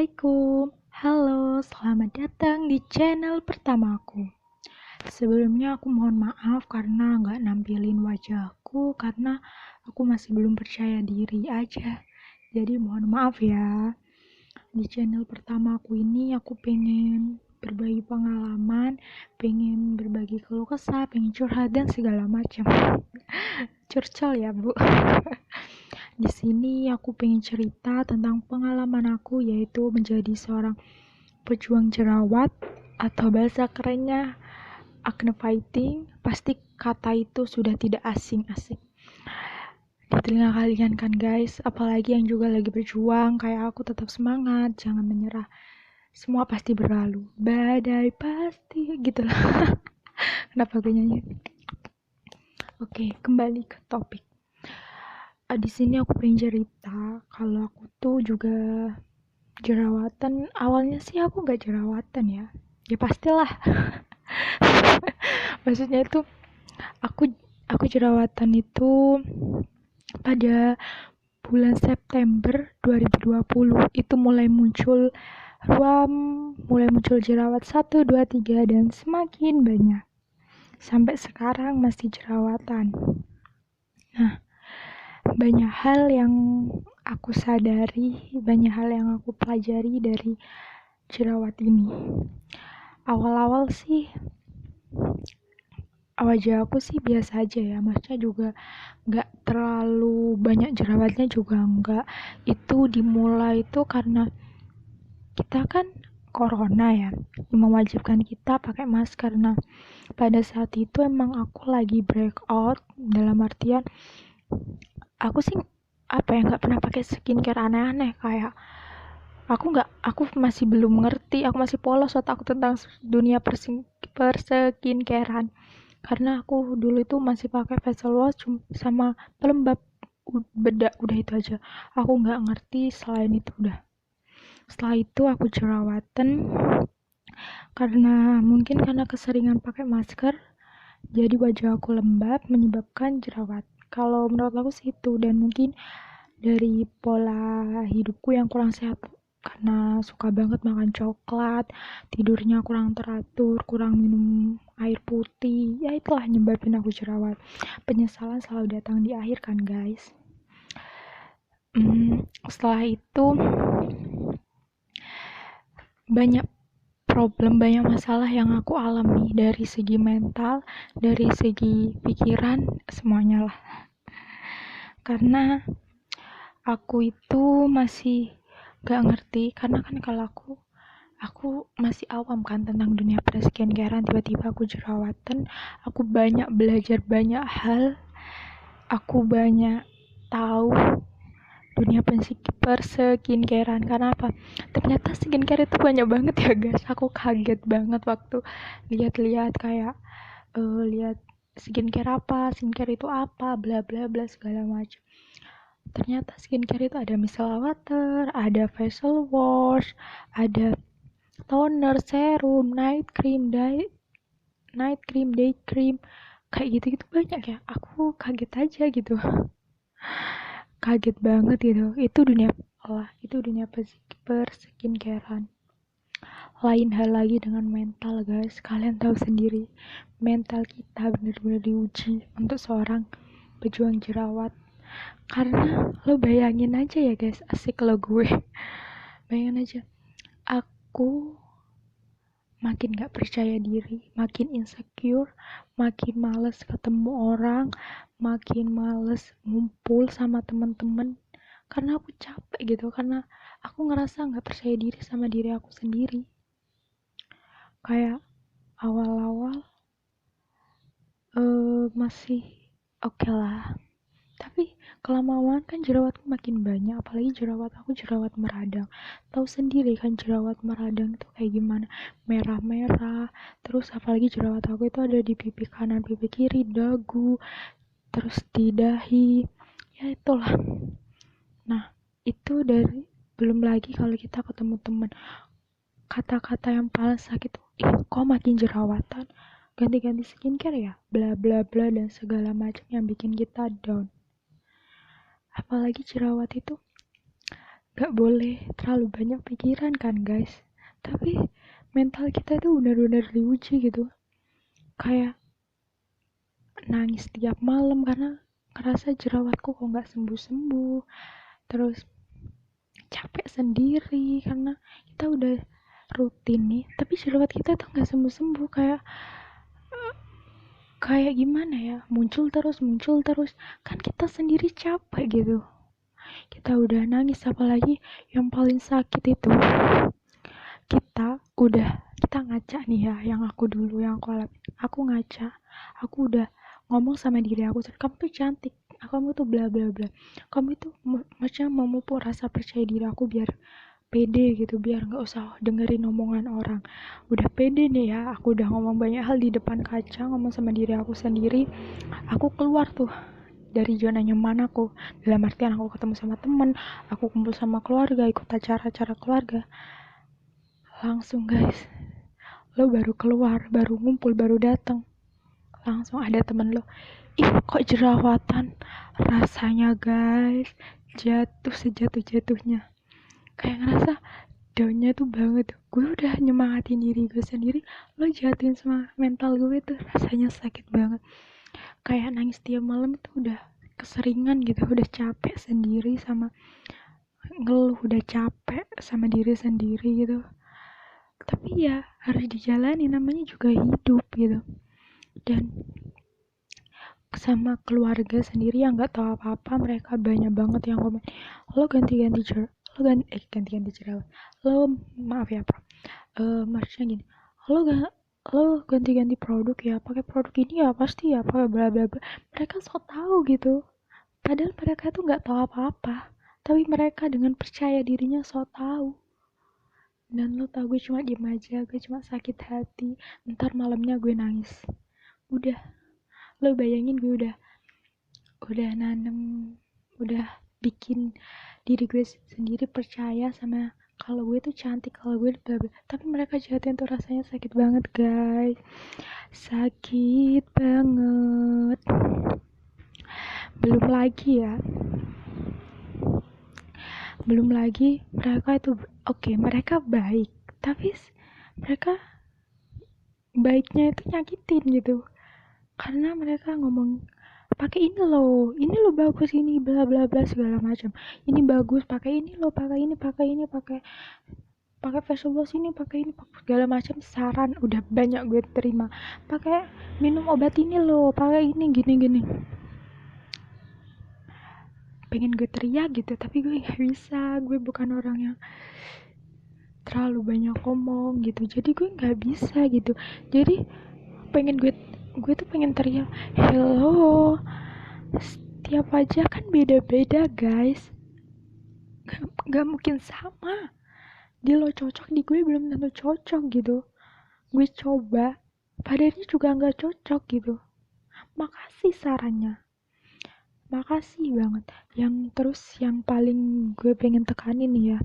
Assalamualaikum. Halo, selamat datang di channel pertamaku. Sebelumnya aku mohon maaf karena nggak nampilin wajahku karena aku masih belum percaya diri aja. Jadi mohon maaf ya. Di channel pertamaku ini aku pengen berbagi pengalaman, pengen berbagi keluh kesah, pengen curhat dan segala macam. Curcol ya, Bu. Di sini aku pengen cerita tentang pengalaman aku, yaitu menjadi seorang pejuang jerawat atau bahasa kerennya acne fighting. Pasti kata itu sudah tidak asing di telinga kalian kan guys, apalagi yang juga lagi berjuang kayak aku. Tetap semangat, jangan menyerah, semua pasti berlalu, badai pasti gitulah. Kenapa gue nyanyi? Oke, kembali ke topik. Di sini aku pengen cerita kalau aku tuh juga jerawatan. Awalnya sih aku nggak jerawatan ya pastilah. Maksudnya itu aku jerawatan itu pada bulan September 2020 itu mulai muncul ruam, mulai muncul jerawat 1, 2, 3 dan semakin banyak sampai sekarang masih jerawatan. Nah, banyak hal yang aku sadari, banyak hal yang aku pelajari dari jerawat ini. Awal-awal sih wajah aku sih biasa aja ya, maksudnya juga nggak terlalu banyak jerawatnya juga enggak. Itu dimulai itu karena kita kan corona ya, mewajibkan kita pakai masker. Nah, pada saat itu emang aku lagi breakout, dalam artian aku sih nggak pernah pakai skincare aneh-aneh. Kayak aku masih belum ngerti, aku masih polos otak aku tentang dunia perskincarean. Karena aku dulu itu masih pakai facial wash sama pelembab bedak, udah itu aja. Aku nggak ngerti selain itu udah. Setelah itu aku jerawatan mungkin karena keseringan pakai masker, jadi wajah aku lembab menyebabkan jerawat. Kalau menurut aku sih itu, dan mungkin dari pola hidupku yang kurang sehat karena suka banget makan coklat, tidurnya kurang teratur, kurang minum air putih, ya itulah nyebabin aku jerawat. Penyesalan selalu datang di akhir kan guys. Setelah itu banyak masalah yang aku alami dari segi mental, dari segi pikiran, semuanya lah. Karena aku itu masih gak ngerti, karena kan kalau aku masih awam kan tentang dunia perskincarean. Tiba-tiba aku jerawatan, aku banyak belajar banyak hal, aku banyak tahu dunia perskincarean. Karena apa? Ternyata skincare itu banyak banget ya guys. Aku kaget banget waktu lihat-lihat kayak lihat skincare itu apa, bla bla bla segala macam. Ternyata skincare itu ada micellar water, ada facial wash, ada toner, serum, night cream, day cream, kayak gitu banyak ya. Aku kaget aja gitu. Kaget banget gitu. Itu dunia perskincarean. Lain hal lagi dengan mental guys. Kalian tahu sendiri, mental kita benar-benar diuji untuk seorang pejuang jerawat. Karena lo bayangin aja ya guys, asik lo gue. Bayangin aja, aku makin gak percaya diri, makin insecure, makin males ketemu orang, makin males ngumpul sama teman-teman. Karena aku capek gitu, karena aku ngerasa gak percaya diri sama diri aku sendiri. Kayak awal-awal masih oke lah, tapi kelamaan kan jerawatku makin banyak. Apalagi jerawat aku jerawat meradang. Tahu sendiri kan jerawat meradang itu kayak gimana, merah-merah. Terus apalagi jerawat aku itu ada di pipi kanan, pipi kiri, dagu, terus di dahi, ya itulah. Nah, itu dari belum lagi kalau kita ketemu temen, kata-kata yang paling sakit, kok makin jerawatan, ganti-ganti skincare ya, bla bla bla dan segala macam yang bikin kita down. Apalagi jerawat itu gak boleh terlalu banyak pikiran kan guys, tapi mental kita itu benar-benar diuji gitu. Kayak nangis tiap malam karena ngerasa jerawatku kok nggak sembuh-sembuh, terus capek sendiri karena kita udah rutin nih tapi jerawat kita tuh nggak sembuh-sembuh. Kayak gimana ya, muncul terus kan kita sendiri capek gitu. Kita udah nangis, apalagi yang paling sakit itu kita ngaca nih ya, yang aku alami, aku ngaca, aku udah ngomong sama diri aku, kamu tuh cantik, kamu tuh bla bla bla, kamu itu macam memupuk rasa percaya diri aku biar pede gitu, biar nggak usah dengerin omongan orang. Udah pede nih ya, aku udah ngomong banyak hal di depan kaca, ngomong sama diri aku sendiri. Aku keluar tuh dari zona nyaman aku, dalam artian aku ketemu sama temen, aku kumpul sama keluarga, ikut acara-acara keluarga. Langsung guys, lo baru keluar, baru ngumpul, baru datang, langsung ada temen lo, ih kok jerawatan, rasanya guys jatuh sejatuh-jatuhnya, kayak ngerasa downnya tuh banget. Gue udah nyemangatin diri gue sendiri, lo jatuhin sama mental gue tuh, rasanya sakit banget. Kayak nangis tiap malam itu udah keseringan gitu, udah capek sendiri sama ngeluh, udah capek sama diri sendiri gitu. Tapi ya harus dijalani, namanya juga hidup gitu. Dan sama keluarga sendiri yang nggak tahu apa-apa, mereka banyak banget yang komen, lo ganti-ganti jerawat, lo maaf ya bro, maksudnya gini, lo ganti-ganti produk ya, pakai produk ini ya pasti ya, pakai bla bla bla. Mereka sok tahu gitu, padahal mereka tuh nggak tahu apa-apa, tapi mereka dengan percaya dirinya sok tahu. Dan lo tau, gue cuma diem aja, gue cuma sakit hati, ntar malamnya gue nangis. Udah, lo bayangin gue udah nanem, udah bikin diri gue sendiri percaya sama kalau gue tuh cantik, kalau gue bla bla, tapi mereka jahatin tuh, rasanya sakit banget guys, sakit banget. Belum lagi mereka itu oke, mereka baik, tapi mereka baiknya itu nyakitin gitu, karena mereka ngomong pakai ini lo bagus, ini bla bla bla segala macam, ini bagus, pakai ini lo, pakai ini, pakai facial wash ini, pakai ini, segala macam saran udah banyak gue terima, pakai minum obat ini lo, pakai ini, gini pengen gue teriak gitu, tapi gue nggak bisa, gue bukan orang yang terlalu banyak ngomong gitu, jadi gue nggak bisa gitu. Jadi gue tuh pengen teriak, hello, setiap wajah kan beda-beda guys, gak mungkin sama. Di lo cocok, di gue belum tentu cocok gitu. Gue coba, padahal juga gak cocok gitu. Makasih sarannya, makasih banget. Yang paling gue pengen tekanin nih ya,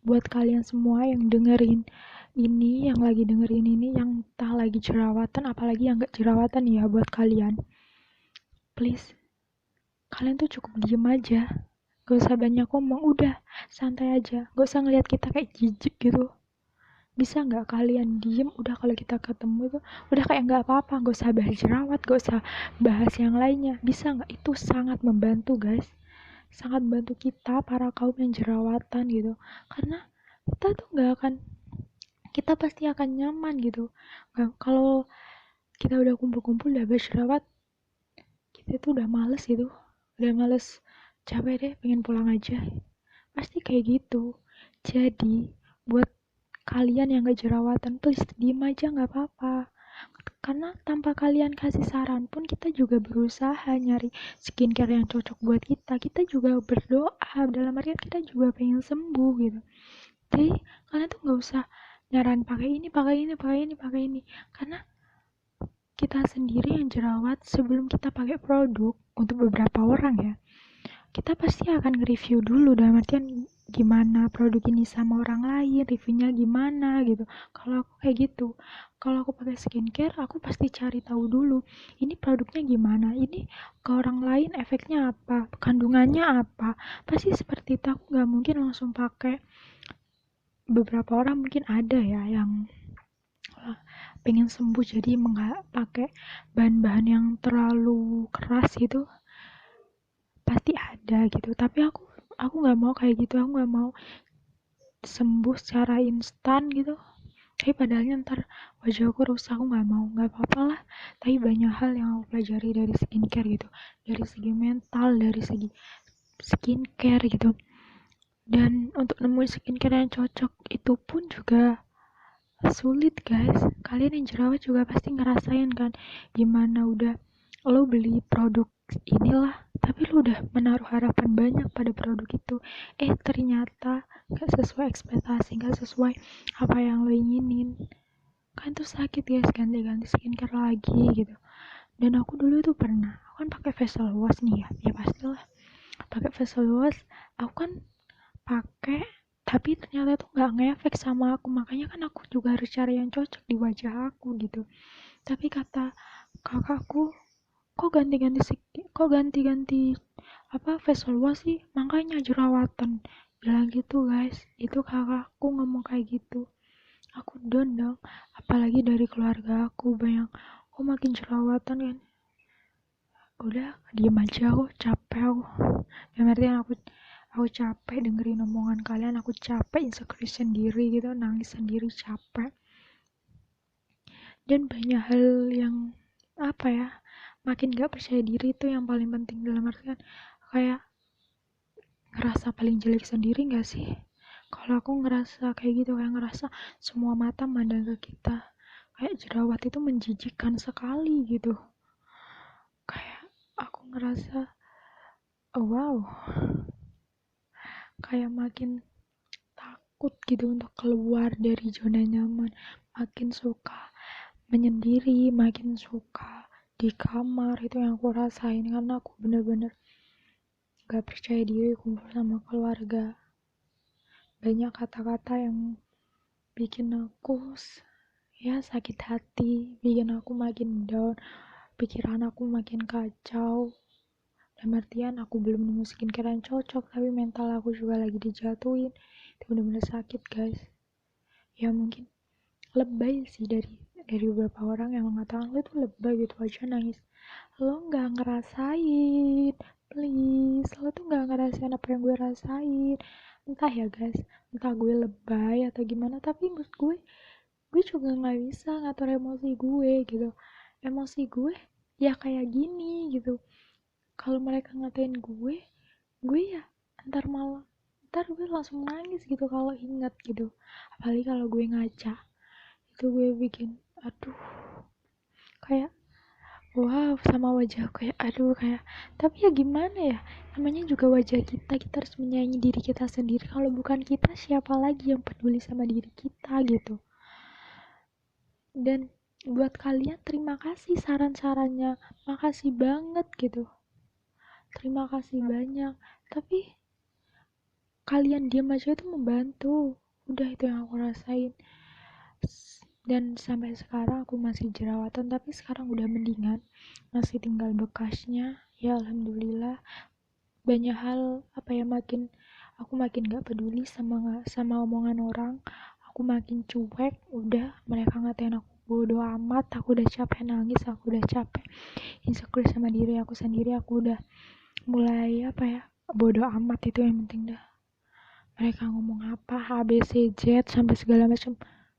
buat kalian semua yang dengerin ini, yang lagi dengerin ini, yang entah lagi jerawatan, apalagi yang gak jerawatan ya, buat kalian, please, kalian tuh cukup diem aja, gak usah banyak ngomong, udah santai aja, gak usah ngeliat kita kayak jijik gitu. Bisa gak kalian diem, udah kalau kita ketemu tuh udah kayak gak apa-apa, gak usah bahas jerawat, gak usah bahas yang lainnya, bisa gak? Itu sangat membantu guys, sangat membantu kita para kaum yang jerawatan gitu, karena kita pasti akan nyaman gitu. Kalau kita udah kumpul-kumpul udah bahas jerawat, kita tuh udah males gitu, udah males, capek deh, pengen pulang aja, pasti kayak gitu. Jadi buat kalian yang gak jerawatan, please diem aja, gak apa-apa, karena tanpa kalian kasih saran pun kita juga berusaha nyari skincare yang cocok buat kita. Kita juga berdoa, dalam artian kita juga pengen sembuh gitu. Jadi kalian tuh gak usah nyaran pakai ini, karena kita sendiri yang jerawat, sebelum kita pakai produk, untuk beberapa orang ya, kita pasti akan nge-review dulu, dalam artian gimana produk ini sama orang lain, reviewnya gimana gitu. Kalau aku kayak gitu, kalau aku pakai skincare, aku pasti cari tahu dulu, ini produknya gimana, ini ke orang lain efeknya apa, kandungannya apa, pasti seperti itu. Aku nggak mungkin langsung pakai. Beberapa orang mungkin ada ya yang pengen sembuh jadi nggak pakai bahan-bahan yang terlalu keras gitu, pasti ada gitu. Tapi aku nggak mau kayak gitu. Aku nggak mau sembuh secara instan gitu, tapi padahalnya ntar wajahku rusak. Aku nggak mau. Nggak apa-apa lah, tapi banyak hal yang aku pelajari dari skincare gitu, dari segi mental, dari segi skincare gitu. Dan untuk nemuin skincare yang cocok itu pun juga sulit guys. Kalian yang jerawat juga pasti ngerasain kan, gimana udah lo beli produk inilah, tapi lo udah menaruh harapan banyak pada produk itu, ternyata gak sesuai ekspektasi, gak sesuai apa yang lo inginin, kan tuh sakit guys. Ganti-ganti skincare lagi gitu. Dan aku dulu tuh pernah, aku kan pakai facial wash nih ya pastilah pakai facial wash. Aku kan pakai, tapi ternyata tuh nggak ngefek sama aku, makanya kan aku juga harus cari yang cocok di wajah aku gitu. Tapi kata kakakku, kok ganti-ganti apa facial wash sih, makanya jerawatan, bilang gitu guys. Itu kakakku ngomong kayak gitu, aku down dong. Apalagi dari keluarga aku banyak, kok makin jerawatan kan. Udah diem aja, aku capek. Aku capek dengerin omongan kalian, aku capek insecure sendiri gitu, nangis sendiri, capek. Dan banyak hal yang apa ya, makin gak percaya diri itu yang paling penting, dalam artian kayak ngerasa paling jelek sendiri gak sih? Kalau aku ngerasa kayak gitu, kayak ngerasa semua mata mandang ke kita, kayak jerawat itu menjijikkan sekali gitu. Kayak aku ngerasa, oh wow, kayak makin takut gitu untuk keluar dari zona nyaman, makin suka menyendiri, makin suka di kamar. Itu yang aku rasain, karena aku bener-bener gak percaya diri kumpul sama keluarga. Banyak kata-kata yang bikin aku ya sakit hati, bikin aku makin down, pikiran aku makin kacau. Dalam artian aku belum nemu skincare yang cocok, tapi mental aku juga lagi dijatuhin. Itu bener-bener sakit guys. Ya mungkin lebay sih dari beberapa orang yang mengatakan lo itu lebay gitu aja nangis. Lo nggak ngerasain, please. Lo tuh nggak ngerasain apa yang gue rasain. Entah ya guys, entah gue lebay atau gimana, tapi menurut gue juga nggak bisa ngatur emosi gue gitu. Emosi gue ya kayak gini gitu. Kalau mereka ngatain gue ya ntar gue langsung nangis gitu kalau ingat gitu. Apalagi kalau gue ngaca, itu gue bikin aduh, kayak wow sama wajah kayak aduh, kayak tapi ya gimana ya, namanya juga wajah kita harus menyayangi diri kita sendiri. Kalau bukan kita, siapa lagi yang peduli sama diri kita gitu. Dan buat kalian, terima kasih saran-sarannya, makasih banget gitu, terima kasih banyak. Tapi kalian diam aja itu membantu. Udah, itu yang aku rasain. Dan sampai sekarang aku masih jerawatan, tapi sekarang udah mendingan, masih tinggal bekasnya ya, alhamdulillah. Banyak hal apa ya, aku makin gak peduli sama omongan orang. Aku makin cuek. Udah, mereka ngatain aku bodo amat. Aku udah capek nangis, aku udah capek insecure sama diri aku sendiri. Aku udah mulai apa ya, bodo amat, itu yang penting dah. Mereka ngomong apa, A, B, C, Z sampai segala macam,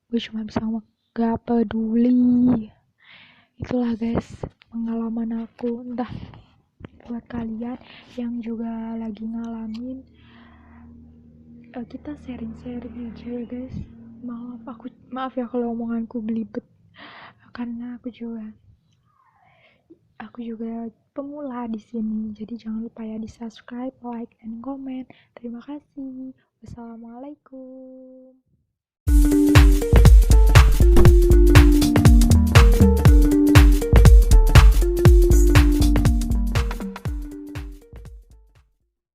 gue cuma bisa ngomong gak peduli. Itulah guys pengalaman aku. Entah buat kalian yang juga lagi ngalamin, kita sharing-sharing aja ya guys. Maaf ya kalau omonganku belibet, karena aku juga pemula di sini. Jadi jangan lupa ya di subscribe, like, dan komen. Terima kasih. Wassalamualaikum.